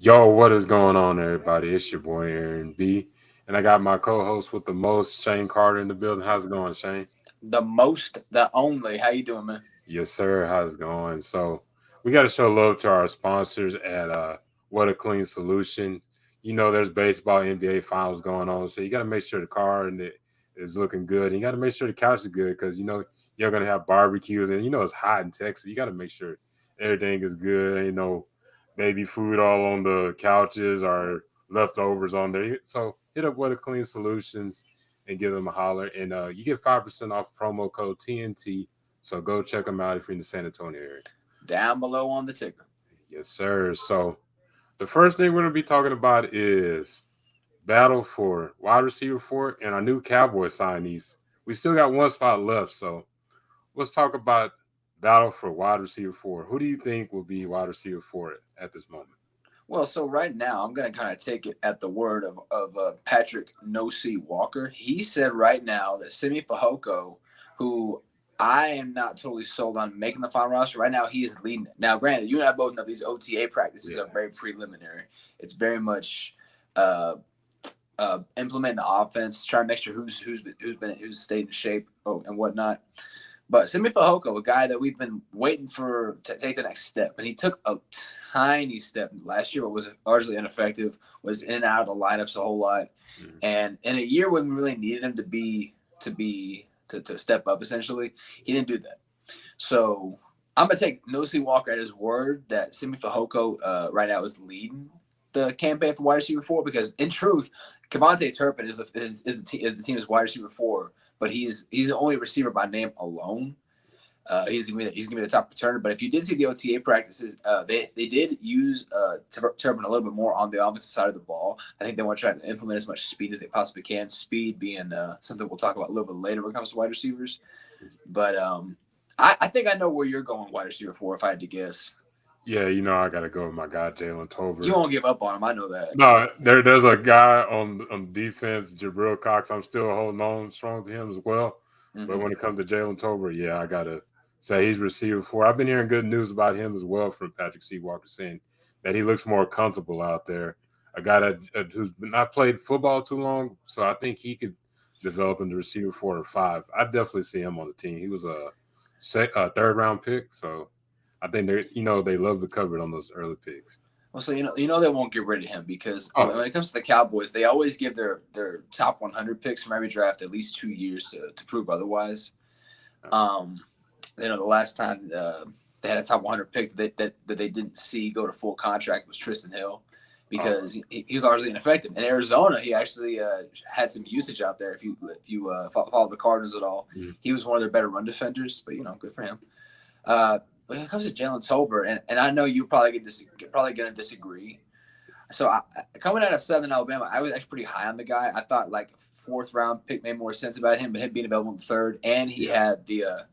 Yo, what is going on, everybody? It's your boy Aaron B, and I got my co-host with the most, Shane Carter, in the building. How's it going, Shane? The most, the only. How you doing, man? Yes, sir. How's it going? So, we got to show love to our sponsors at What a Clean Solution. You know, there's baseball, NBA finals going on, so you got to make sure the car and it is looking good. And you got to make sure the couch is good because you're gonna have barbecues, and it's hot in Texas. You got to make sure everything is good. Ain't no baby food all on the couches or leftovers on there. So hit up What a Clean Solutions and give them a holler, and you get 5% off promo code TNT. So go check them out if you're in the San Antonio area. Down below on the ticker. Yes, sir. So the first thing we're going to be talking about is battle for wide receiver four and our new Cowboy signees. We still got one spot left, so let's talk about battle for wide receiver four. Who do you think will be wide receiver four at this moment? Well, so right now, I'm going to kind of take it at the word of Patrick No C Walker. He said right now that Simi Fehoko, who I am not totally sold on making the final roster, right now he is leading it. Now, granted, you and I both know these OTA practices are very preliminary. It's very much implementing the offense, trying to make sure who's stayed in shape and whatnot. But Simi Fehoko, a guy that we've been waiting for to take the next step, and he took a tiny step last year, but was largely ineffective, was in and out of the lineups a whole lot. Mm-hmm. And in a year when we really needed him to step up, essentially, he didn't do that. So I'm going to take Nosey Walker at his word that Simi Fehoko right now is leading the campaign for wide receiver four, because in truth, Kevontae Turpin is the team's wide receiver four, but he's the only receiver by name alone. He's gonna be the top returner. But if you did see the OTA practices, they did use Turpin a little bit more on the offensive side of the ball. I think they want to try to implement as much speed as they possibly can. Speed being something we'll talk about a little bit later when it comes to wide receivers. But I think I know where you're going wide receiver for if I had to guess. Yeah, I got to go with my guy Jalen Tolbert. You won't give up on him. I know that. No, there's a guy on defense, Jabril Cox. I'm still holding on strong to him as well. Mm-hmm. But when it comes to Jalen Tolbert, yeah, I gotta say he's receiver four. I've been hearing good news about him as well from Patrick C. Walker, saying that he looks more comfortable out there. A guy that who's not played football too long, so I think he could develop into receiver 4 or 5. I definitely see him on the team. He was a third round pick, so I think they love the cover on those early picks. Well, so they won't get rid of him because when it comes to the Cowboys, they always give their top 100 picks from every draft at least 2 years to prove otherwise. The last time they had a top 100 pick that they didn't see go to full contract was Tristan Hill, because he was largely ineffective. In Arizona, he actually had some usage out there. If you follow the Cardinals at all, he was one of their better run defenders. But good for him. When it comes to Jalen Tolbert, and I know you're probably going to disagree. So coming out of Southern Alabama, I was actually pretty high on the guy. I thought like a 4th round pick made more sense about him, but him being available in the 3rd, and he had the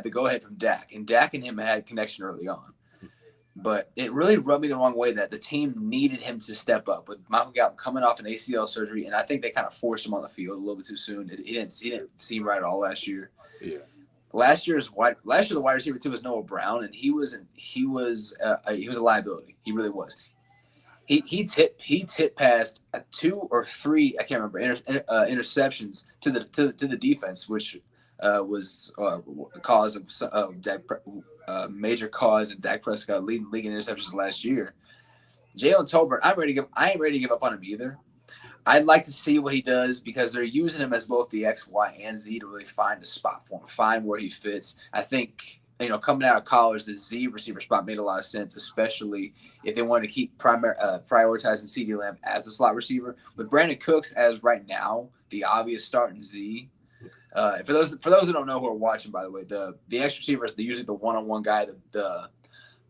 go ahead from Dak, and Dak and him had connection early on. But it really rubbed me the wrong way that the team needed him to step up with Michael Gallup coming off an ACL surgery, and I think they kind of forced him on the field a little bit too soon. He didn't seem right at all last year. Yeah. Last year, the wide receiver too was Noah Brown, and he was a liability. He really was. He tipped past 2 or 3, I can't remember, interceptions to the defense, which was the cause of major cause of Dak Prescott leading league in interceptions last year. Jalen Tolbert, I ain't ready to give up on him either. I'd like to see what he does, because they're using him as both the X, Y, and Z to really find a spot for him, find where he fits. I think, coming out of college, the Z receiver spot made a lot of sense, especially if they wanted to keep prioritizing CeeDee Lamb as a slot receiver. With Brandon Cooks as right now the obvious starting Z. For those who don't know who are watching, by the way, the X receiver is usually the one-on-one guy,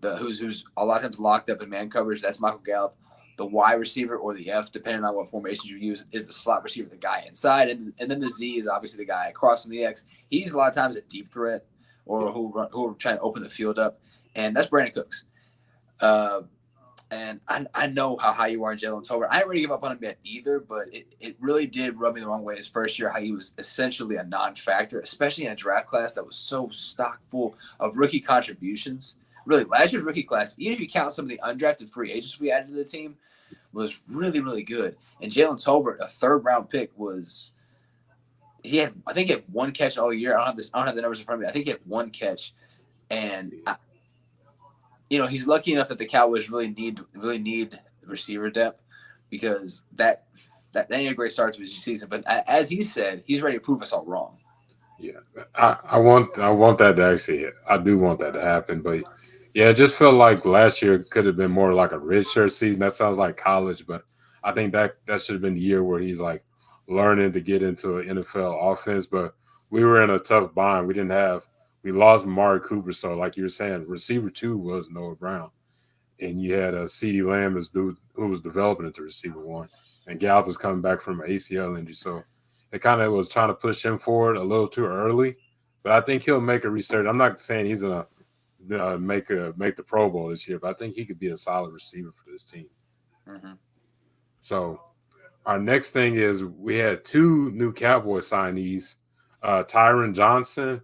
who's a lot of times locked up in man coverage. That's Michael Gallup. The Y receiver, or the F, depending on what formations you use, is the slot receiver, the guy inside. And then the Z is obviously the guy across from the X. He's a lot of times a deep threat, or who are trying to open the field up. And that's Brandon Cooks. And I know how high you are in Jalen Tolbert. I didn't really give up on him yet either, but it really did rub me the wrong way his first year, how he was essentially a non-factor, especially in a draft class that was so stock full of rookie contributions. really last year's rookie class, even if you count some of the undrafted free agents we added to the team, was really, really good. And Jalen Tolbert, a third-round pick, I think he had one catch all year. I don't have the numbers in front of me. I think he had one catch, and he's lucky enough that the Cowboys really need receiver depth because that ain't a great start to his season. But as he said, he's ready to prove us all wrong. Yeah, I want that to actually. I do want that to happen, but yeah, it just felt like last year could have been more like a redshirt season. That sounds like college, but I think that should have been the year where he's like learning to get into an NFL offense. But we were in a tough bind. We lost Mari Cooper, so like you were saying, receiver two was Noah Brown, and you had a C.D. Lamb as dude who was developing into receiver one, and Gallup was coming back from an ACL injury, so it kind of was trying to push him forward a little too early. But I think he'll make a resurgence. I'm not saying he's gonna make the Pro Bowl this year, but I think he could be a solid receiver for this team. Mm-hmm. So our next thing is we had two new Cowboy signees, Tyron Johnson,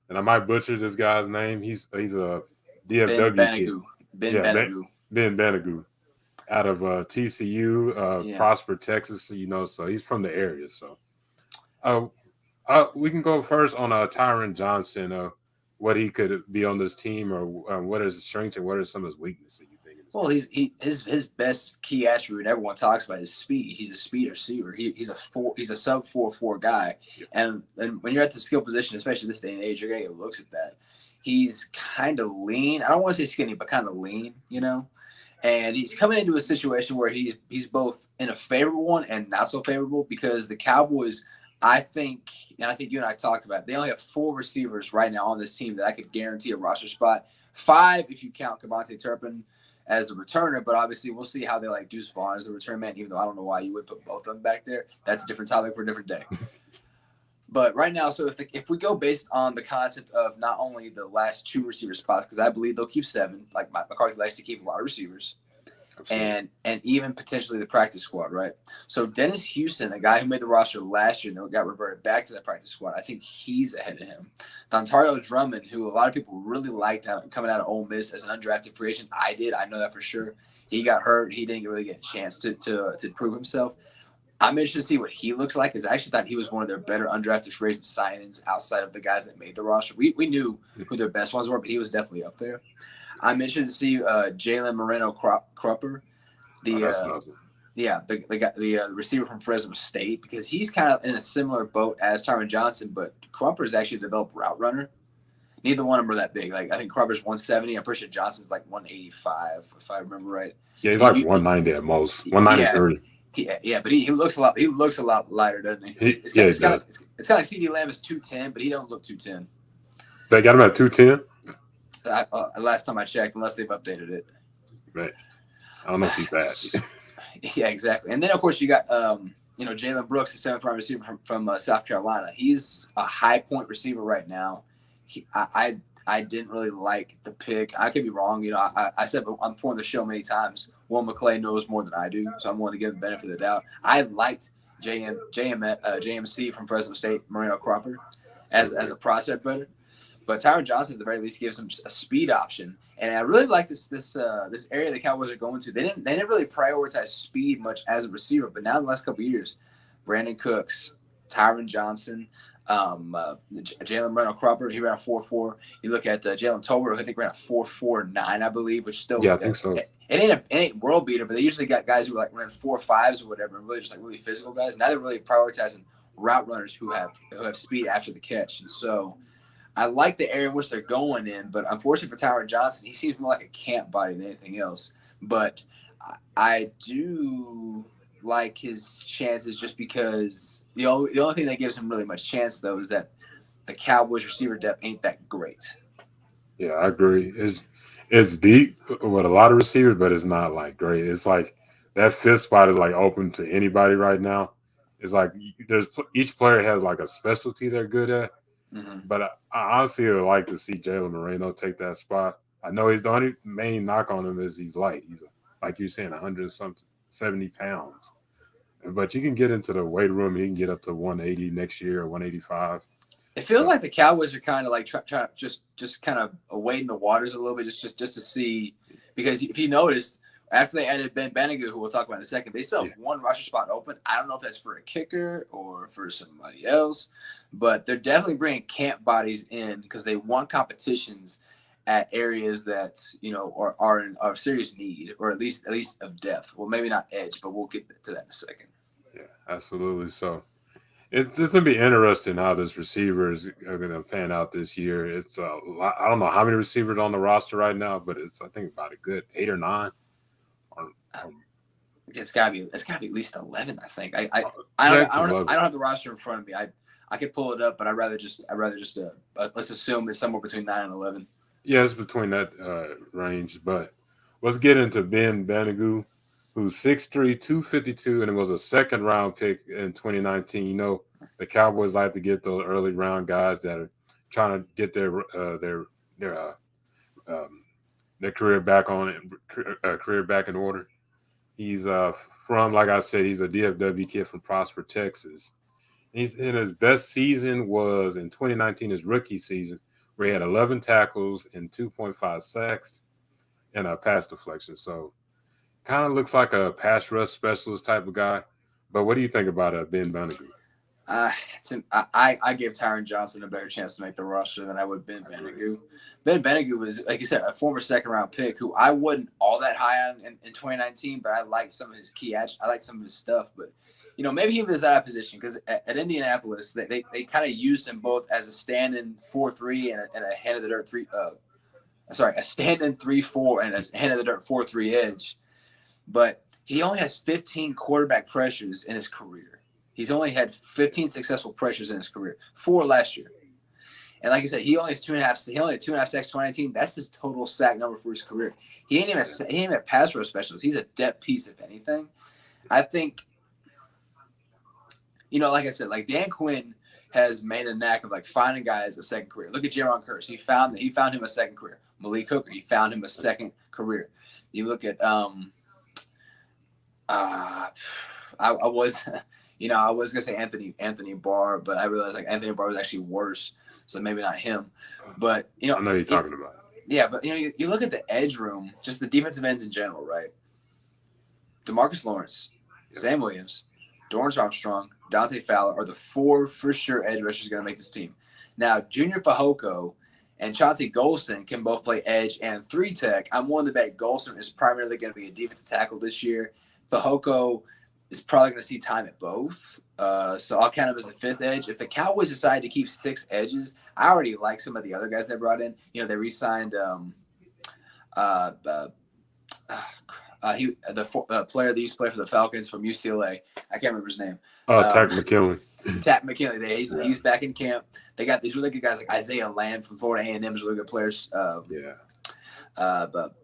and I might butcher this guy's name. He's a Ben DFW kid. Banogu. Ben Yeah, Banogu. Ben Banogu out of TCU, Yeah. Prosper, Texas. So he's from the area. So uh, we can go first on Tyron Johnson. What he could be on this team, or what are his strengths and what are some of his weaknesses? You think? Well, his best key attribute everyone talks about is speed. He's a speed receiver. He's a sub 4.4 guy, Yep. and when you're at the skill position, especially this day and age, you're gonna get looks at that. He's kind of lean. I don't want to say skinny, but kind of lean, And he's coming into a situation where he's both in a favorable one and not so favorable because the Cowboys, I think you and I talked about it, they only have 4 receivers right now on this team that I could guarantee a roster spot. 5 if you count Cavante Turpin as the returner, but obviously we'll see how they like Deuce Vaughn as the return man, even though I don't know why you would put both of them back there. That's a different topic for a different day. But right now, so if we go based on the concept of not only the last 2 receiver spots, because I believe they'll keep 7, like McCarthy likes to keep a lot of receivers, and even potentially the practice squad, right? So Dennis Houston, a guy who made the roster last year and then got reverted back to that practice squad, I think he's ahead of him. Dontario Drummond, who a lot of people really liked coming out of Ole Miss as an undrafted free agent, I know that for sure. He got hurt. He didn't really get a chance to prove himself. I'm interested to see what he looks like because I actually thought he was one of their better undrafted free agent signings outside of the guys that made the roster. We knew who their best ones were, but he was definitely up there. I'm interested to see Jalen Moreno Crupper, the receiver from Fresno State, because he's kind of in a similar boat as Tyron Johnson, but Crupper is actually a developed route runner. Neither one of them are that big. Like I think Crupper's 170. I'm pretty sure Johnson's like 185, if I remember right. Yeah, he's like 190 at most, 193. Yeah, but he looks a lot lighter, doesn't he? It's kind of like C.D. Lamb is 210, but he don't look 210. They got him at 210. Last time I checked, unless they've updated it. Right. I don't know if he's bad. Yeah, exactly. And then of course you got Jalen Brooks, the 7th round receiver from South Carolina. He's a high point receiver right now. I didn't really like the pick. I could be wrong. I said I'm for the show many times. Will McClay knows more than I do, so I'm willing to give him the benefit of the doubt. I liked JMC from Fresno State, Moreno Cropper, as a prospect better. But Tyron Johnson, at the very least, gives him a speed option. And I really like this area the Cowboys are going to. They didn't really prioritize speed much as a receiver, but now in the last couple of years, Brandon Cooks, Tyron Johnson, Jalen Moreno Cropper, he ran a 4.4. You look at Jalen Tolbert, who I think ran a 4.49, I believe, which still I think so. It ain't world beater, but they usually got guys who ran 4.5s or whatever, and really just like really physical guys. Now they're really prioritizing route runners who have speed after the catch, and so I like the area in which they're going in. But unfortunately for Tyron Johnson, he seems more like a camp body than anything else. But I do like his chances just because the only thing that gives him really much chance though is that the Cowboys receiver depth ain't that great. Yeah, I agree. It's deep with a lot of receivers, but it's not like great. It's like that 5th spot is like open to anybody right now. It's like each player has like a specialty they're good at. Mm-hmm. But I honestly would like to see Jalen Moreno take that spot. I know he's the only main knock on him is he's light. He's like you're saying 170 pounds. But you can get into the weight room. You can get up to 180 next year or 185. It feels like the Cowboys are kind of like trying just kind of wading the waters a little bit, just to see, because if you noticed, after they added Ben Banogu, who we'll talk about in a second, they still have one roster spot open. I don't know if that's for a kicker or for somebody else, but they're definitely bringing camp bodies in because they want competitions at areas that are in serious need, or at least of depth. Well, maybe not edge, but we'll get to that in a second. Yeah, absolutely. So it's going to be interesting how this receivers are going to pan out this year. It's a lot, I don't know how many receivers on the roster right now, but it's, I think, about a good 8 or 9. It's gotta be at least 11. I think. I don't have the roster in front of me. I could pull it up, but I'd rather just let's assume it's somewhere between 9 and 11. Yeah, it's between that range. But let's get into Ben Banogu, who's 6'3", 252, and it was a second-round pick in 2019. You know, the Cowboys like to get those early-round guys that are trying to get their career back in order. He's from, like I said, he's a DFW kid from Prosper, Texas. He's in his best season was in 2019, his rookie season, where he had 11 tackles and 2.5 sacks and a pass deflection. So kind of looks like a pass rush specialist type of guy. But what do you think about Ben Banogu? I gave Tyron Johnson a better chance to make the roster than I would Ben Banogu. Ben Banogu was, like you said, a former second-round pick who I wasn't all that high on in 2019, but I liked some of his I liked some of his stuff. But, maybe he was out of position because at Indianapolis, they kind of used him both as a stand-in 4-3 and a hand-of-the-dirt a stand-in 3-4 and a hand-of-the-dirt 4-3 edge. But he only has 15 quarterback pressures in his career. He's only had 15 successful pressures in his career, 4 last year. And like I said, he only had 2.5 sacks 2019. That's his total sack number for his career. He ain't even a pass rush specialist. He's a depth piece, if anything. I think, like I said, like Dan Quinn has made a knack of like finding guys a second career. Look at Jaron Curse. He found him a second career. Malik Hooker, he found him a second career. You look at I was gonna say Anthony Barr, but I realized like Anthony Barr was actually worse, so maybe not him. But I know you're talking about. Yeah, but you look at the edge room, just the defensive ends in general, right? DeMarcus Lawrence, Sam Williams, Dorrance Armstrong, Dante Fowler are the 4 for sure edge rushers going to make this team. Now, Junior Fehoko and Chauncey Golston can both play edge and 3-tech. I'm willing to bet Golston is primarily going to be a defensive tackle this year. Fehoko is probably going to see time at both. So I'll count him as a 5th edge. If the Cowboys decide to keep 6 edges, I already like some of the other guys they brought in. They re-signed the player that used to play for the Falcons from UCLA. I can't remember his name. Tack McKinley. Tack McKinley. He's back in camp. They got these really good guys like Isaiah Land from Florida A&M is really good players. But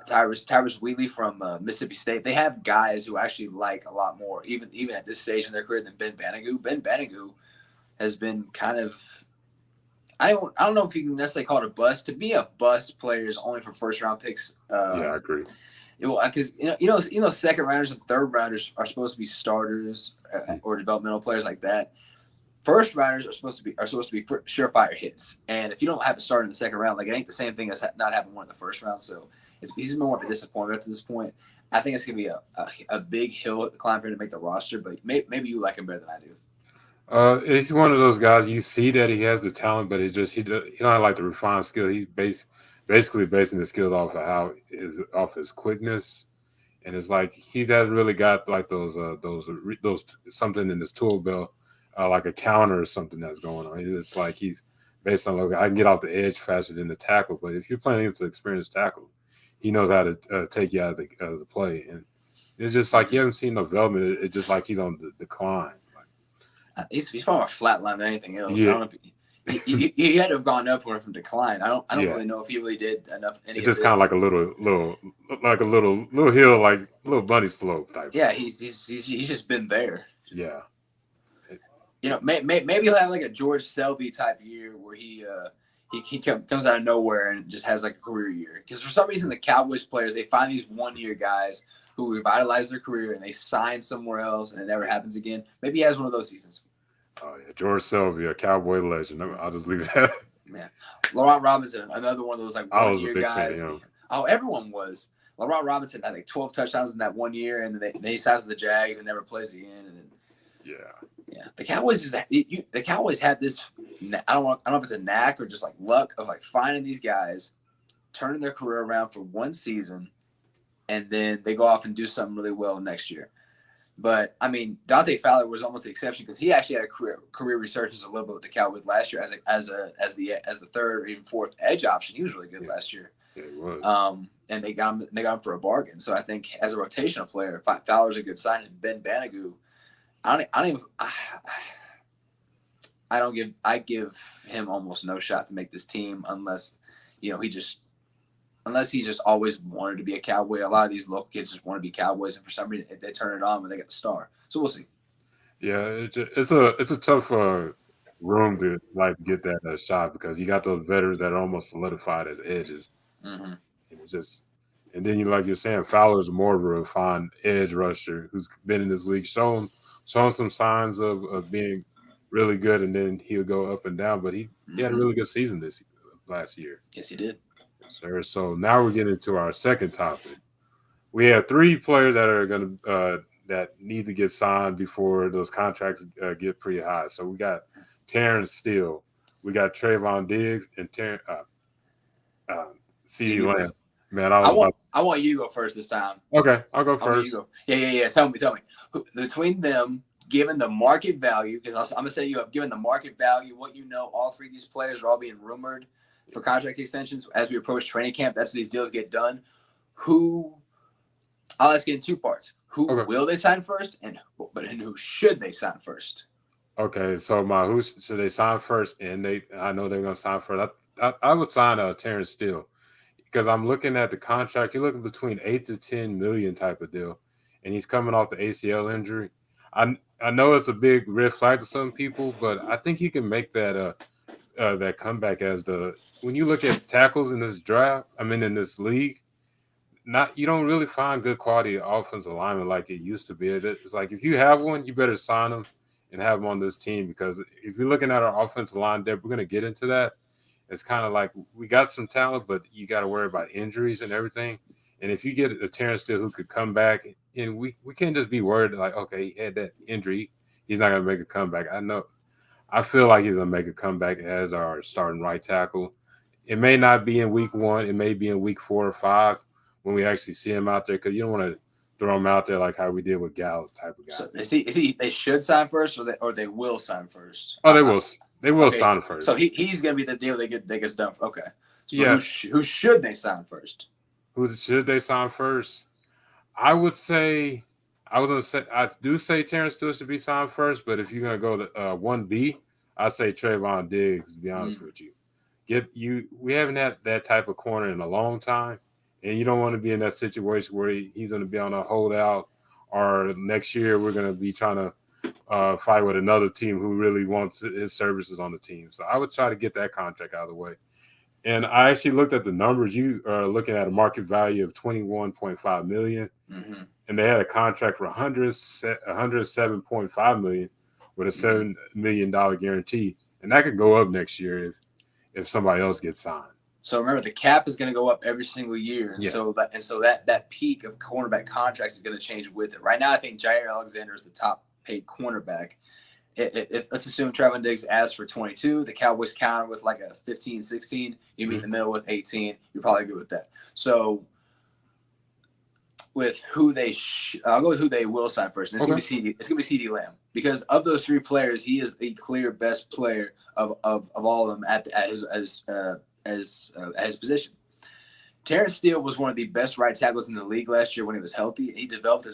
Tyrus Wheatley from Mississippi State. They have guys who actually like a lot more, even at this stage in their career, than Ben Banogu. Ben Banogu has been kind of, I don't know if you can necessarily call it a bust. To be a bust player is only for first round picks. I agree. Because second rounders and third rounders are supposed to be starters or developmental players like that. First rounders are supposed to be surefire hits, and if you don't have a starter in the second round, like it ain't the same thing as not having one in the first round. So he's been more of a disappointment to this point. I think it's gonna be a big hill to climb for him to make the roster, but maybe you like him better than I do. He's one of those guys. You see that he has the talent, but it's just he don't like the refined skill. He's basically basing the skills off his quickness, and it's like he doesn't really got like those something in his tool belt, like a counter or something that's going on. It's like he's based on, I can get off the edge faster than the tackle, but if you're playing against an experienced tackle, he knows how to take you out of the play, and it's just like you haven't seen no development. It's just like he's on the decline. He's more flatline than anything else. Yeah. I don't know if he had to have gone up for him from decline. I don't really know if he really did enough. It's just kind of like a little hill, like a little bunny slope type. Yeah, he's just been there. Yeah. Maybe he'll have like a George Selby type year where he comes out of nowhere and just has like a career year. Because for some reason the Cowboys players, they find these 1-year guys who revitalize their career and they sign somewhere else and it never happens again. Maybe he has one of those seasons. Oh yeah, George Sylvia, Cowboy legend. I'll just leave it at. Yeah, Laurent Robinson, another one of those like I was a 1 year big fan of guys. him. Oh, everyone was. Laurent Robinson had like 12 touchdowns in that 1 year, and then he signs with the Jags and never plays again. And then, yeah, the Cowboys the Cowboys had this. I don't know if it's a knack or just like luck of like finding these guys, turning their career around for one season, and then they go off and do something really well next year. But I mean, Dante Fowler was almost the exception because he actually had a career resurgence a little bit with the Cowboys last year as the third or even fourth edge option. He was really good last year. Yeah, he was. And they got him for a bargain. So I think as a rotational player, Fowler's a good sign. And Ben Banogu, I give him almost no shot to make this team unless he just always wanted to be a Cowboy. A lot of these local kids just want to be Cowboys, and for some reason they turn it on when they get the star. So we'll see. Yeah, it's a tough room to like get that shot because you got those veterans that are almost solidified as edges. Mm-hmm. It's just, and then like you're saying, Fowler's more of a refined edge rusher who's been in this league, shown some signs of being really good, and then he'll go up and down. But he had a really good season this last year. Yes, he did. Yes, sir. So now we're getting to our second topic. We have three players that are going to that need to get signed before those contracts get pretty high. So we got Tyron Steele, we got Trayvon Diggs, and CeeDee Lamb. Man, I want you to go first this time. Okay, I'll go first. Go. Yeah. Tell me. Between them, given the market value, because I'm gonna say you up, given the market value, what you know, all three of these players are all being rumored for contract extensions as we approach training camp. That's when these deals get done. I'll ask you in two parts. Who will they sign first, and who should they sign first? Okay, so who should they sign first? And I know they're gonna sign first. I would sign Terrence Steele because I'm looking at the contract. You're looking between 8 to 10 million type of deal, and he's coming off the ACL injury. I know it's a big red flag to some people, but I think he can make that that comeback when you look at tackles in this draft. I mean, in this league. You don't really find good quality offensive linemen like it used to be. It's like if you have one, you better sign them and have them on this team because if you're looking at our offensive line depth, we're going to get into that. It's kind of like we got some talent, but you got to worry about injuries and everything. And if you get a Terrence Steele who could come back, and we can't just be worried like, okay, he had that injury, he's not going to make a comeback. I feel like he's going to make a comeback as our starting right tackle. It may not be in week 1. It may be in week 4 or 5. When we actually see him out there, because you don't want to throw him out there like how we did with Gallup type of guy. So is he? They should sign first, or they will sign first. Oh, they will. They will sign first. So he's going to be the deal that gets done. Okay. So yeah. Who should they sign first? Who should they sign first? I would say. I do say Terrence Steele should be signed first, but if you're going to go to 1B, I say Trayvon Diggs. To be honest with you, we haven't had that type of corner in a long time. And you don't want to be in that situation where he's going to be on a holdout, or next year we're going to be trying to fight with another team who really wants his services on the team. So I would try to get that contract out of the way. And I actually looked at the numbers. You are looking at a market value of $21.5 million, and they had a contract for $107.5 million with a $7 million guarantee, and that could go up next year if somebody else gets signed. So remember, the cap is going to go up every single year, and so that peak of cornerback contracts is going to change with it. Right now, I think Jair Alexander is the top paid cornerback. If let's assume Trayvon Diggs asks for 22, the Cowboys counter with like a 15, 16. You meet in the middle with 18. You're probably good with that. So with I'll go with who they will sign first. And it's going to be CeeDee Lamb, because of those three players, he is the clear best player of all of them at his position. Terrence Steele was one of the best right tackles in the league last year when he was healthy. He developed,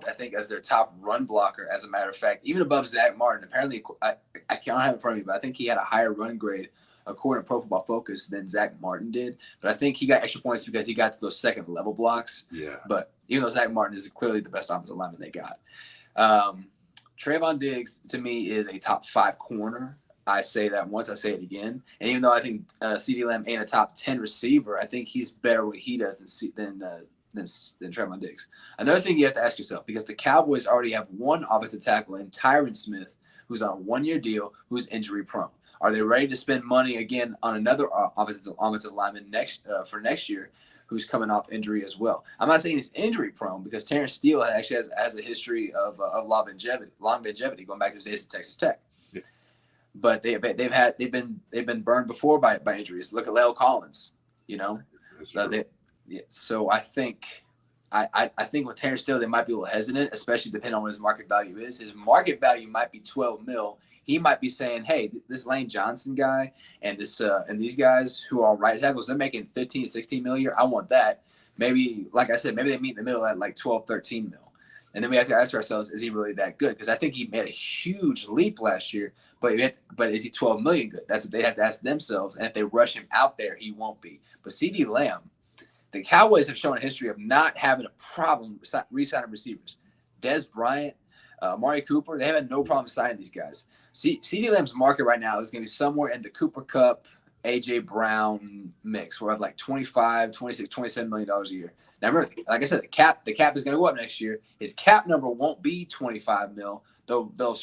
I think, as their top run blocker, as a matter of fact, even above Zach Martin. Apparently, I can't have it in front of me, but I think he had a higher running grade according to Pro Football Focus than Zach Martin did. But I think he got extra points because he got to those second level blocks. Yeah. But even though Zach Martin is clearly the best offensive lineman they got, Trayvon Diggs to me is a top 5 corner. I say that once, I say it again. And even though I think CeeDee Lamb ain't a top 10 receiver, I think he's better what he does than Trayvon Diggs. Another thing you have to ask yourself, because the Cowboys already have one offensive tackle in Tyron Smith, who's on a 1-year deal, who's injury prone? Are they ready to spend money again on another offensive lineman for next year, who's coming off injury as well? I'm not saying he's injury prone because Terrence Steele actually has a history of longevity going back to his days at Texas Tech. Yeah. But they've been burned before by injuries. Look at Lale Collins, So I think with Terrence Steele they might be a little hesitant, especially depending on what his market value is. His market value might be $12 million. He might be saying, "Hey, this Lane Johnson guy and these guys who are right tackles, they're making 15, 16 million a year. I want that." Maybe, like I said, maybe they meet in the middle at like 12, 13 mil. And then we have to ask ourselves, is he really that good? Because I think he made a huge leap last year, but is he 12 million good? That's what they have to ask themselves. And if they rush him out there, he won't be. But CD Lamb, the Cowboys have shown a history of not having a problem re-signing receivers. Dez Bryant, Amari Cooper, they have had no problem signing these guys. CD Lamb's market right now is going to be somewhere in the Cooper Kupp, A.J. Brown mix. We're at like $25, $26, $27 million a year. Now, remember, like I said, the cap is going to go up next year. His cap number won't be 25 mil. They'll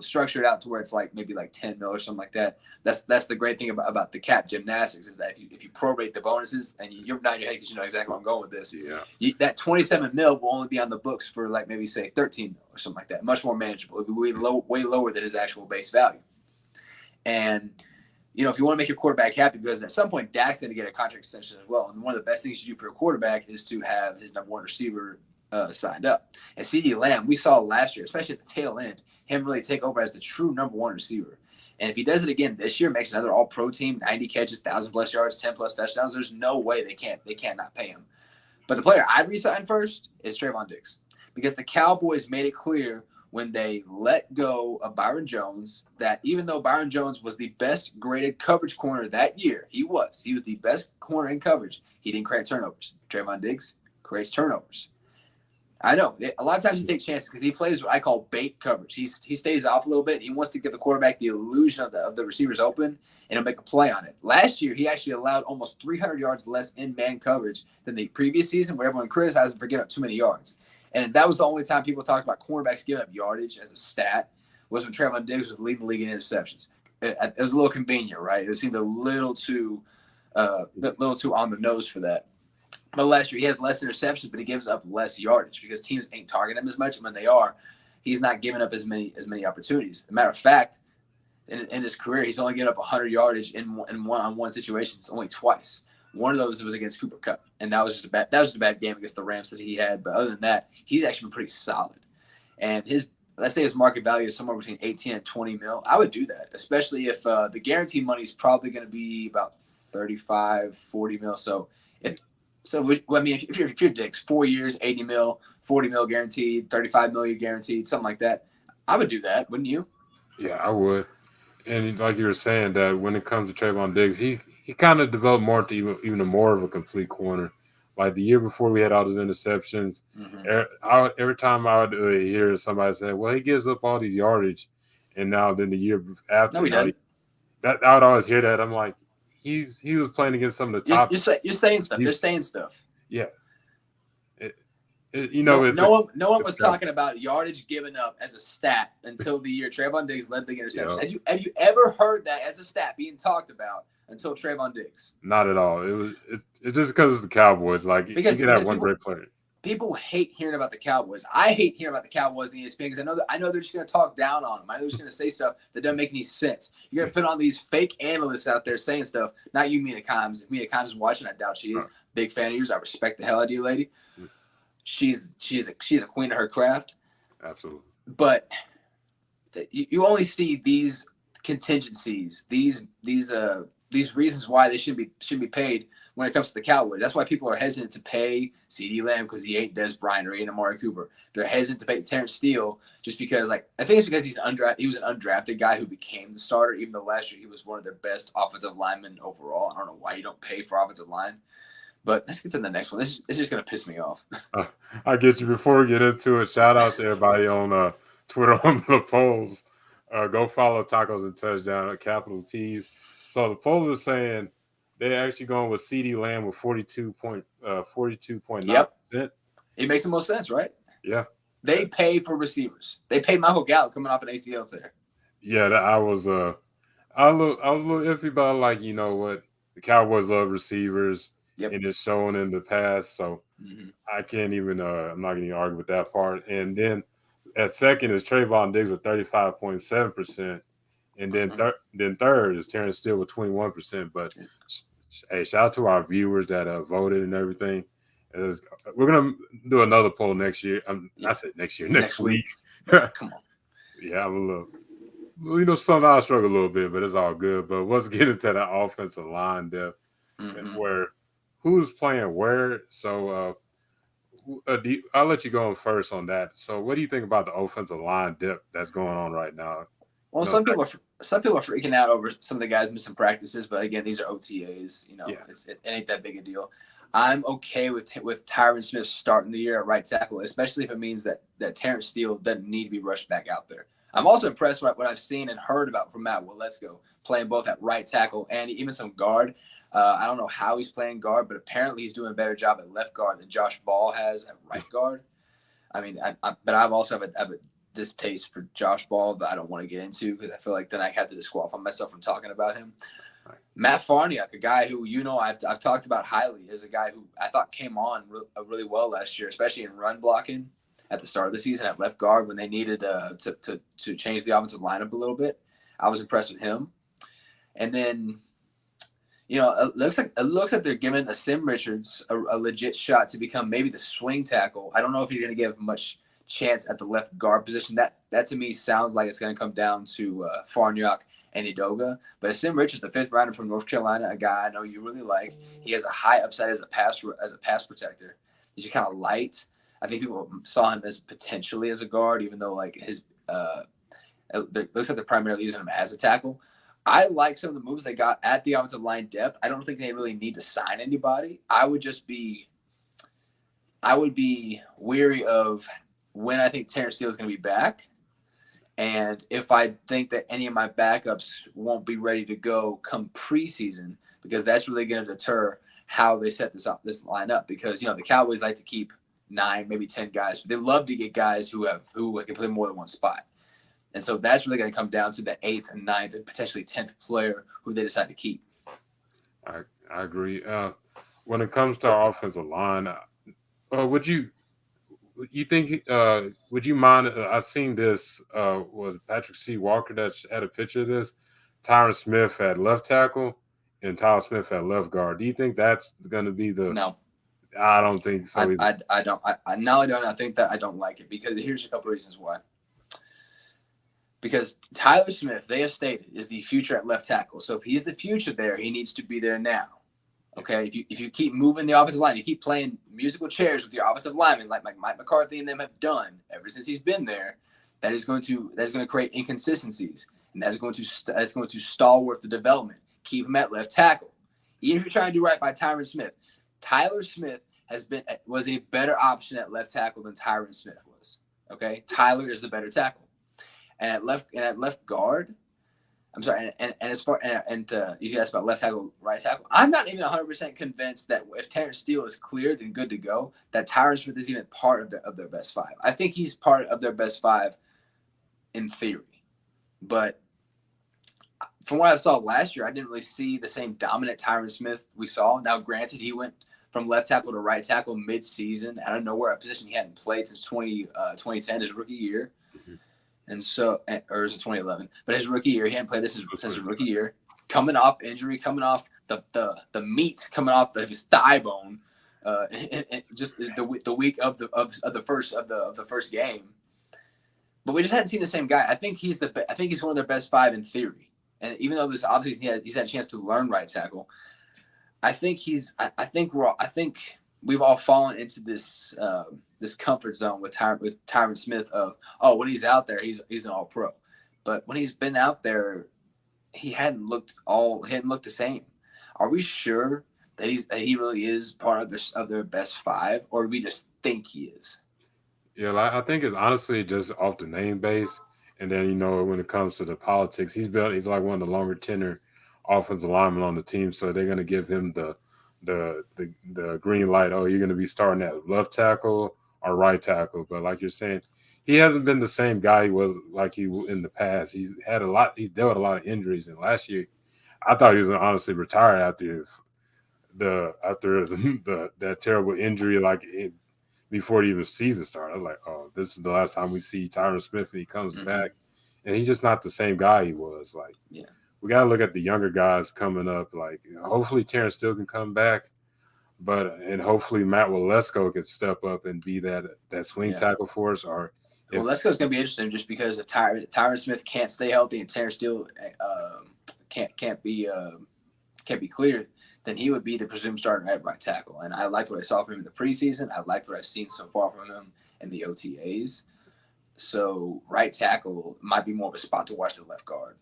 structure it out to where it's like maybe like 10 mil or something like that. That's the great thing about the cap gymnastics is that if you prorate the bonuses, and you're nodding your head because you know exactly where I'm going with this. Yeah. That 27 mil will only be on the books for like maybe say 13 mil or something like that. Much more manageable. It'll be way lower than his actual base value. And if you want to make your quarterback happy, because at some point Dak's going to get a contract extension as well. And one of the best things you do for a quarterback is to have his number one receiver signed up. And CD Lamb, we saw last year, especially at the tail end, him really take over as the true number one receiver. And if he does it again this year, makes another all-pro team, 90 catches, 1,000+ yards, 10+ touchdowns, there's no way they can't not pay him. But the player I'd re-sign first is Trayvon Diggs, because the Cowboys made it clear when they let go of Byron Jones that even though Byron Jones was the best graded coverage corner that year, he was the best corner in coverage, he didn't create turnovers. Trayvon Diggs creates turnovers. I know. A lot of times he takes chances because he plays what I call bait coverage. He stays off a little bit. He wants to give the quarterback the illusion of the receivers open, and he'll make a play on it. Last year, he actually allowed almost 300 yards less in man coverage than the previous season, where everyone criticized him for giving up too many yards. And that was the only time people talked about cornerbacks giving up yardage as a stat, was when Trayvon Diggs was leading the league in interceptions. It was a little convenient, right? It seemed a little too on the nose for that. But last year, he has less interceptions, but he gives up less yardage because teams ain't targeting him as much. And when they are, he's not giving up as many opportunities. As a matter of fact, in his career, he's only given up 100 yardage in one-on-one situations only twice. One of those was against Cooper Kupp, and that was just a bad game against the Rams that he had. But other than that, he's actually been pretty solid. And let's say his market value is somewhere between 18 and 20 mil. I would do that, especially if the guarantee money is probably going to be about 35, 40 mil. If you're Diggs, 4 years, 80 mil, 40 mil guaranteed, 35 million guaranteed, something like that, I would do that, wouldn't you? Yeah, I would. And like you were saying, that when it comes to Trayvon Diggs, he kind of developed more to even more of a complete corner. Like the year before, we had all those interceptions. Mm-hmm. Every time I would hear somebody say, "Well, he gives up all these yardage," and then the year after, no, he doesn't. I would always hear that. I'm like, he was playing against some of the top. You're saying stuff. They're saying stuff. Yeah. No one was talking about yardage given up as a stat until the year Trayvon Diggs led the interception. Yep. Have you ever heard that as a stat being talked about until Trayvon Diggs? Not at all. It's just because it's the Cowboys. Like, you could have one great player. People hate hearing about the Cowboys. I hate hearing about the Cowboys and ESPN because I know they're just going to talk down on them. I know they're just going to say stuff that doesn't make any sense. You're going to put on these fake analysts out there saying stuff. Not you, Mina Kimes. If Mina Kimes is watching, I doubt she is. Big fan of yours. I respect the hell out of you, lady. She's a queen of her craft. Absolutely. But you only see these contingencies, these reasons why they shouldn't be paid when it comes to the Cowboys. That's why people are hesitant to pay CD Lamb because he ain't Dez Bryant or he ain't Amari Cooper. They're hesitant to pay Terrence Steele just because, I think it's because he was an undrafted guy who became the starter, even though last year he was one of their best offensive linemen overall. I don't know why you don't pay for offensive line. But let's get to the next one. This is just going to piss me off. I get you. Before we get into it, shout out to everybody on Twitter on the polls. Go follow Tacos and Touchdown at capital T's. So the polls are saying they're actually going with CD Lamb with 42.9%. Yep. It makes the most sense, right? Yeah. They pay for receivers. They paid Michael Gallup coming off an ACL tear. Yeah, I was a little iffy about like you know what the Cowboys love receivers Yep. and it's shown in the past, so Hmm. I can't even I'm not gonna argue with that part. And then at second is Trayvon Diggs with 35.7%, and Hmm. then third is Terrence Steele with 21%. But hey, shout out to our viewers that voted and everything. It's- we're gonna do another poll next year. I Yeah. said next year, next Next week. week. Come on. Yeah, I'm a little. Well, you know, sometimes I struggle a little bit, but it's all good. But let's get into that offensive line depth, Hmm. where who's playing where. So, I'll let you go on first on that. So, what do you think about the offensive line depth that's going on right now? Well, You know, some people are freaking out over some of the guys missing practices, but again, these are OTAs. You know, yeah, it ain't that big a deal. I'm okay with Tyron Smith starting the year at right tackle, especially if it means that Terrence Steele doesn't need to be rushed back out there. I'm also impressed with what I've seen and heard about from Matt Waletzko playing both at right tackle and even some guard. I don't know how he's playing guard, but apparently he's doing a better job at left guard than Josh Ball has at right guard. I mean, but I've also have a distaste for Josh Ball that I don't want to get into because I feel like then I have to disqualify myself from talking about him. right. Matt Farniok, a guy who I've talked about highly, is a guy who I thought came on really well last year, especially in run blocking at the start of the season at left guard when they needed to change the offensive lineup a little bit. I was impressed with him, and then it looks like they're giving a Sim Richards a legit shot to become maybe the swing tackle. I don't know if he's going to give much chance at the left guard position. That to me sounds like it's going to come down to Farniok and Idoga. But Sim Richards, the fifth rounder from North Carolina, a guy I know you really like. He has a high upside as a pass protector. He's just kind of light. I think people saw him as potentially as a guard, even though like his it looks like they're primarily using him as a tackle. I like some of the moves they got at the offensive line depth. I don't think they really need to sign anybody. I would be weary of when I think Terrence Steele is going to be back, and if I think that any of my backups won't be ready to go come preseason, because that's really going to deter how they set this line up. Because the Cowboys like to keep 9, maybe 10 guys, but they love to get guys who can play more than one spot. And so that's really going to come down to the 8th and 9th and potentially 10th player who they decide to keep. I I agree. When it comes to our offensive line, would you think would you mind? I seen this was Patrick C. Walker that had a picture of this. Tyron Smith at left tackle and Tyler Smith at left guard. Do you think that's going to be the? No, I don't think so either. I don't. I not only don't I think that I don't like it because here's a couple reasons why. Because Tyler Smith, they have stated, is the future at left tackle. So if he's the future there, he needs to be there now. Okay, if you keep moving the offensive line, you keep playing musical chairs with your offensive linemen, like Mike McCarthy and them have done ever since he's been there, that's going to create inconsistencies, and that's going to stalwart the development. Keep him at left tackle, even if you're trying to do right by Tyron Smith. Tyler Smith was a better option at left tackle than Tyron Smith was. Okay, Tyler is the better tackle, and at left guard. I'm sorry, and as far and you asked about left tackle, right tackle. I'm not even 100% convinced that if Terrence Steele is cleared and good to go, that Tyron Smith is even part of their best 5. I think he's part of their best 5 in theory, but from what I saw last year, I didn't really see the same dominant Tyron Smith we saw. Now, granted, he went from left tackle to right tackle mid-season out of nowhere, a position he hadn't played since 2010, his rookie year. Mhm. And so, or is it 2011? But his rookie year, he hadn't played this since his rookie year. Coming off injury, coming off the meat coming off his thigh bone, and just the week of the first game. But we just hadn't seen the same guy. I think he's one of their best 5 in theory. And even though this obviously he's had a chance to learn right tackle, I think we've all fallen into this this comfort zone with Tyron Smith of, oh, when he's out there he's an all pro, but when he's been out there he hadn't looked the same. Are we sure that he really is part of their best 5, or do we just think he is? Yeah, like, I think it's honestly just off the name base, and then when it comes to the politics, he's like one of the longer tenure offensive linemen on the team, so they're gonna give him the green light. Oh, you're gonna be starting at left tackle or right tackle, but like you're saying, he hasn't been the same guy he was like in the past. He's had a lot. He's dealt with a lot of injuries, and last year I thought he was gonna honestly retire after the that terrible injury, before the even season started. I was like, oh, this is the last time we see Tyron Smith when he comes back, and he's just not the same guy he was. Like, Yeah. we gotta look at the younger guys coming up. Like, hopefully Terrence Steele can come back, and hopefully Matt Walesko can step up and be that swing Yeah. tackle for us. Or Well, if Lesko's going to be interesting just because if Tyron Smith can't stay healthy and Terrence Steele can't be cleared, then he would be the presumed starter at right tackle. And I liked what I saw from him in the preseason. I liked what I've seen so far from him in the OTAs. So right tackle might be more of a spot to watch the left guard.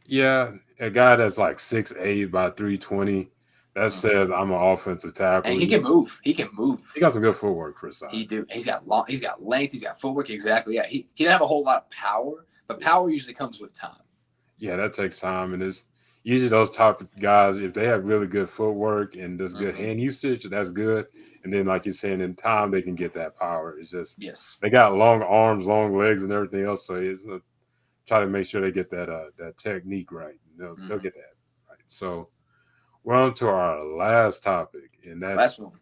yeah, a guy that's like 6'8", about 320, that says I'm an offensive tackle. And he can move. He can move. He got some good footwork for his size. He do. He's got long. He's got length. He's got footwork. Exactly. Yeah. He didn't have a whole lot of power, but power usually comes with time. Yeah, that takes time, and it's usually those top guys, if they have really good footwork and just good hand usage, that's good. And then, like you're saying, in time they can get that power. It's just they got long arms, long legs, and everything else. So it's try to make sure they get that technique right. They'll get that right. So we're on to our last topic, and that's last one.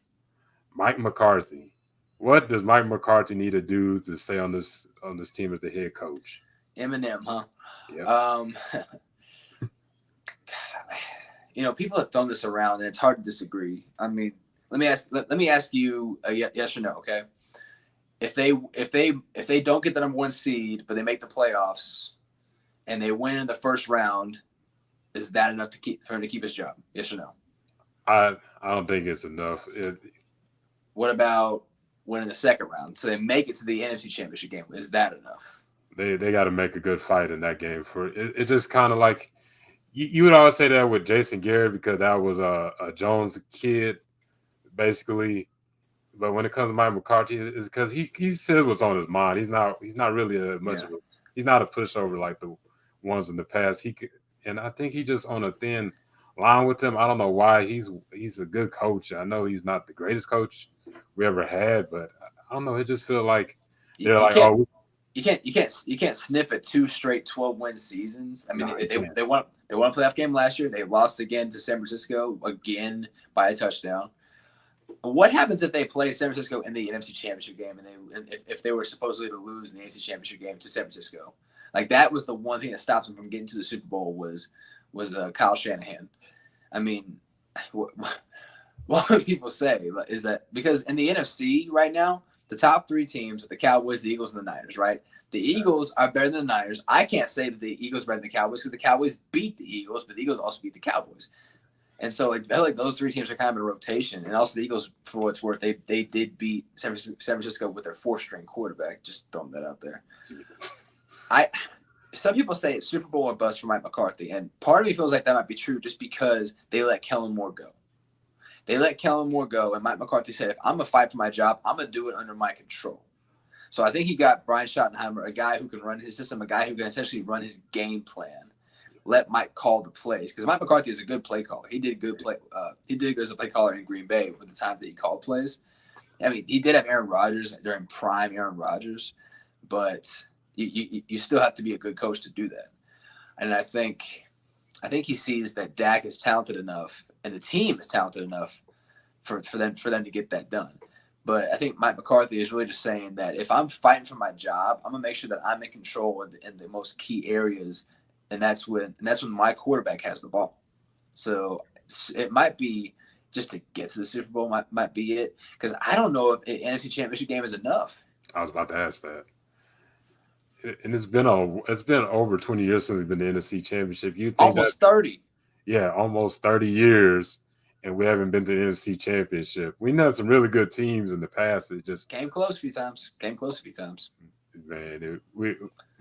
Mike McCarthy. What does Mike McCarthy need to do to stay on this team as the head coach? Eminem, huh? Yeah. People have thrown this around, and it's hard to disagree. I mean, let me ask you a yes or no, okay? If they don't get the number 1 seed, but they make the playoffs, and they win in the first round, is that enough for him to keep his job? Yes or no? I don't think it's enough. What about winning the second round? So they make it to the NFC Championship game. Is that enough? They got to make a good fight in that game. For it just kind of like you would always say that with Jason Garrett because that was a Jones kid, basically. But when it comes to Mike McCarthy, it's because he says what's on his mind. He's not really he's not a pushover like the ones in the past. And I think he just on a thin line with him. I don't know why. He's a good coach. I know he's not the greatest coach we ever had, but I don't know. It just feels like they're you can't sniff at 2 straight 12-win seasons. I mean, they won a playoff game last year. They lost again to San Francisco again by a touchdown. What happens if they play San Francisco in the NFC Championship game and if they were supposedly to lose in the NFC Championship game to San Francisco? Like that was the one thing that stopped them from getting to the Super Bowl was Kyle Shanahan. I mean, what would people say is that because in the NFC right now, the top 3 teams are the Cowboys, the Eagles, and the Niners, right? The Eagles are better than the Niners. I can't say that the Eagles are better than the Cowboys because the Cowboys beat the Eagles, but the Eagles also beat the Cowboys. And so I feel like those 3 teams are kind of in a rotation. And also the Eagles, for what it's worth, they did beat San Francisco with their 4th-string quarterback. Just throwing that out there. Some people say it's Super Bowl or bust for Mike McCarthy. And part of me feels like that might be true just because they let Kellen Moore go. And Mike McCarthy said, if I'm going to fight for my job, I'm going to do it under my control. So I think he got Brian Schottenheimer, a guy who can run his system, a guy who can essentially run his game plan. Let Mike call the plays because Mike McCarthy is a good play caller. He did good as a play caller in Green Bay with the times that he called plays. I mean, he did have Aaron Rodgers during prime Aaron Rodgers, but you still have to be a good coach to do that. And I think he sees that Dak is talented enough and the team is talented enough for them to get that done. But I think Mike McCarthy is really just saying that if I'm fighting for my job, I'm gonna make sure that I'm in control in the most key areas. And that's when my quarterback has the ball. So it might be just to get to the Super Bowl might be it. Because I don't know if an NFC Championship game is enough. I was about to ask that. And it's been over 20 years since we've been in the NFC Championship. You think almost 30. Yeah, almost 30 years, and we haven't been to the NFC Championship. We know some really good teams in the past. It just came close a few times. Man,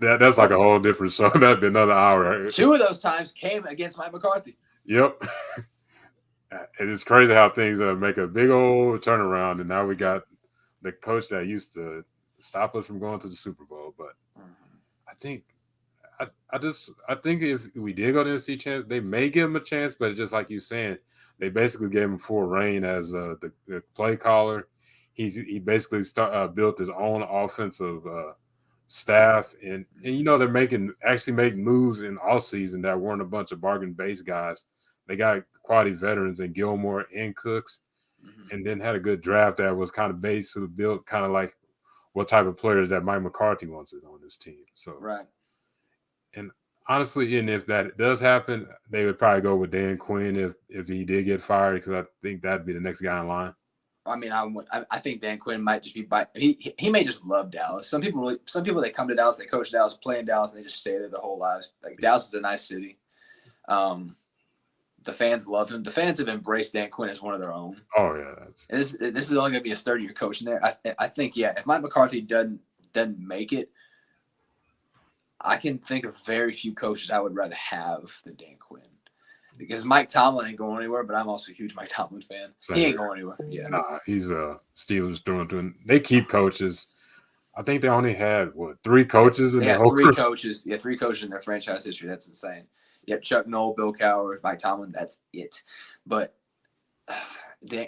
that's like a whole different show. That'd be another hour. 2 of those times came against Mike McCarthy. Yep. And it's crazy how things make a big old turnaround, and now we got the coach that used to stop us from going to the Super Bowl. But I think if we did go to the NFC chance, they may give him a chance, but just like you saying, they basically gave him full reign as the play caller. He basically built his own offensive staff, and they're actually making moves in all season that weren't a bunch of bargain based guys. They got quality veterans in Gilmore and Cooks, and then had a good draft that was kind of based to build kind of like what type of players that Mike McCarthy wants on his team. So Right. And honestly, and if that does happen, they would probably go with Dan Quinn if he did get fired, because I think that'd be the next guy in line. I mean, I think Dan Quinn might just be he may just love Dallas. Some people that come to Dallas, they coach Dallas, play in Dallas, and they just stay there their whole lives. Like Dallas is a nice city. The fans love him. The fans have embraced Dan Quinn as one of their own. Oh yeah, this is only going to be his third year coaching there. I think if Mike McCarthy doesn't make it, I can think of very few coaches I would rather have than Dan Quinn. Because Mike Tomlin ain't going anywhere, but I'm also a huge Mike Tomlin fan. He ain't going anywhere. Yeah. Nah, he's Steelers doing. They keep coaches. I think they only had 3 coaches in they their had 3 coaches. Yeah, 3 coaches in their franchise history. That's insane. Yep, Chuck Noll, Bill Cowher, Mike Tomlin. That's it. But I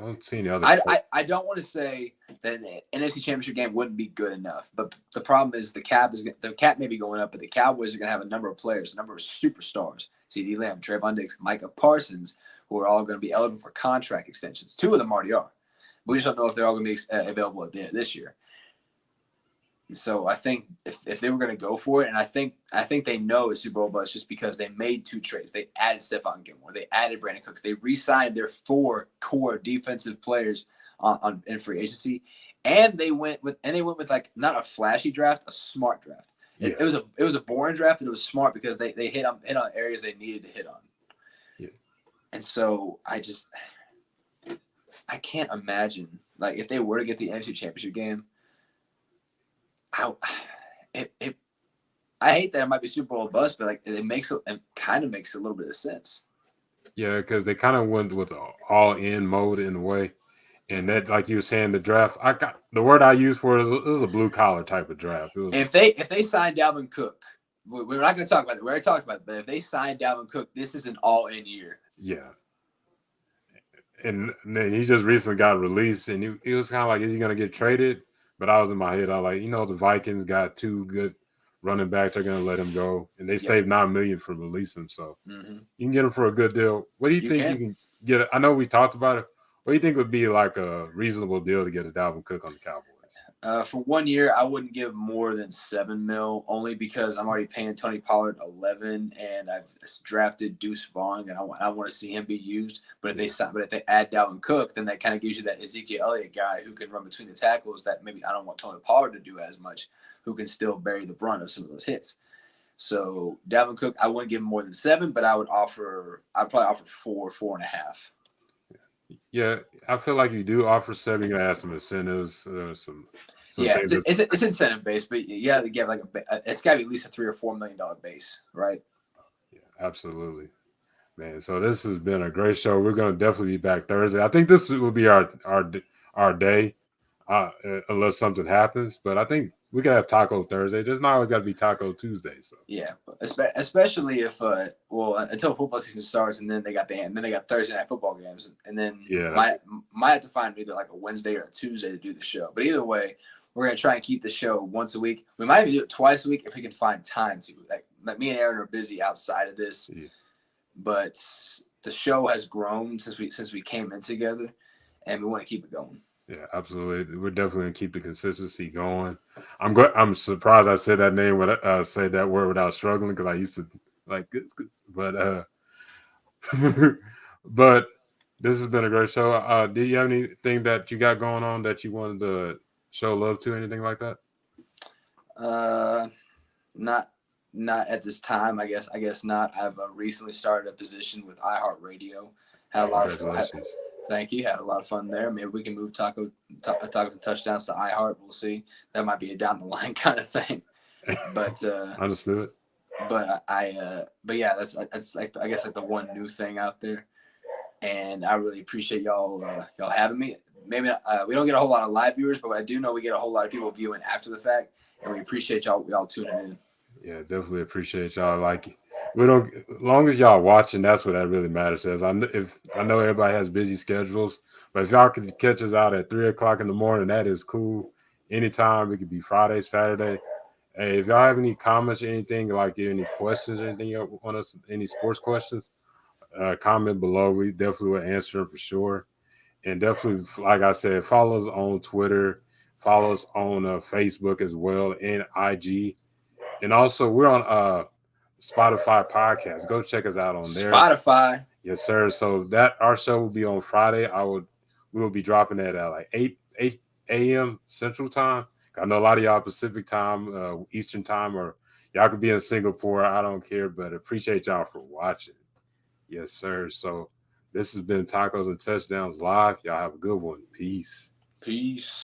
don't see any other. I don't want to say that an NFC Championship game wouldn't be good enough, but the problem is the cap may be going up, but the Cowboys are going to have a number of players, a number of superstars: CeeDee Lamb, Trayvon Diggs, Micah Parsons, who are all going to be eligible for contract extensions. 2 of them already are. We just don't know if they're all going to be available at the end of this year. So I think if they were going to go for it, and I think they know it's Super Bowl buzz just because they made 2 trades. They added Stephon Gilmore. They added Brandon Cooks. They re-signed their 4 core defensive players in free agency, and they went with like not a flashy draft, a smart draft. Yeah. It was a boring draft, but it was smart because they hit on areas they needed to hit on. Yeah. And so I can't imagine, like, if they were to get the NFC Championship game. I hate that it might be Super Bowl bust, but like it kind of makes a little bit of sense. Yeah, because they kind of went with all-in mode in a way, and that, like you were saying, the draft. The word I used for it was a blue-collar type of draft. If they sign Dalvin Cook, we're not going to talk about it. We already talked about it, but if they sign Dalvin Cook, this is an all-in year. Yeah. And then he just recently got released, and he was kind of like, is he going to get traded? But I was in my head, I was like, the Vikings got 2 good running backs. They're going to let him go. And they saved $9 million for releasing him. So you can get him for a good deal. What do you think you can get? I know we talked about it. What do you think would be like a reasonable deal to get a Dalvin Cook on the Cowboys? For 1 year, I wouldn't give more than $7 million, only because I'm already paying Tony Pollard $11 million, and I've drafted Deuce Vaughn, and I want to see him be used. But if they add Dalvin Cook, then that kind of gives you that Ezekiel Elliott guy who can run between the tackles that maybe I don't want Tony Pollard to do as much, who can still bear the brunt of some of those hits. So Dalvin Cook, I wouldn't give him more than 7, but I'd probably offer 4.5. Yeah, I feel like you do offer 7. You're gonna have some incentives, it's incentive based, but you got to give it's got to be at least a $3 or $4 million base, right? Yeah, absolutely, man. So this has been a great show. We're gonna definitely be back Thursday. I think this will be our day, unless something happens. But I think we could have Taco Thursday. There's not always got to be Taco Tuesday. So yeah, especially if until football season starts, and then they got Thursday night football games, and then might have to find either like a Wednesday or a Tuesday to do the show. But either way, we're gonna try and keep the show once a week. We might even do it twice a week if we can find time to. Like me and Aaron are busy outside of this, but the show has grown since we came in together, and we want to keep it going. Yeah, absolutely. We're definitely gonna keep the consistency going. I'm surprised I said that name say that word without struggling, because I used to but but this has been a great show. Do you have anything that you got going on that you wanted to show love to? Anything like that? Not at this time. I guess not. I've recently started a position with iHeartRadio. Had a lot of fun. Thank you. Had a lot of fun there. Maybe we can move Taco Touchdowns to iHeart. We'll see. That might be a down the line kind of thing. But understood. But but yeah, that's like, I guess, like the one new thing out there. And I really appreciate y'all having me. Maybe we don't get a whole lot of live viewers, but I do know we get a whole lot of people viewing after the fact, and we appreciate y'all tuning in. Yeah, definitely appreciate y'all. Like, as long as y'all watching, that's what that really matters. I know everybody has busy schedules, but if y'all can catch us out at 3:00 in the morning, that is cool. anytime. It could be Friday, Saturday. Hey, if y'all have any comments or anything, like any questions or anything you want us, any sports questions, comment below. We definitely will answer them for sure. And definitely, like I said, follow us on Twitter, follow us on Facebook as well, and IG. And also, we're on Spotify podcast. Go check us out on there. Spotify. Yes, sir. So that our show will be on Friday. We will be dropping that at like 8 a.m. Central Time. I know a lot of y'all Pacific Time, Eastern Time, or y'all could be in Singapore. I don't care, but appreciate y'all for watching. Yes, sir. So this has been Tacos and Touchdowns Live. Y'all have a good one. Peace. Peace.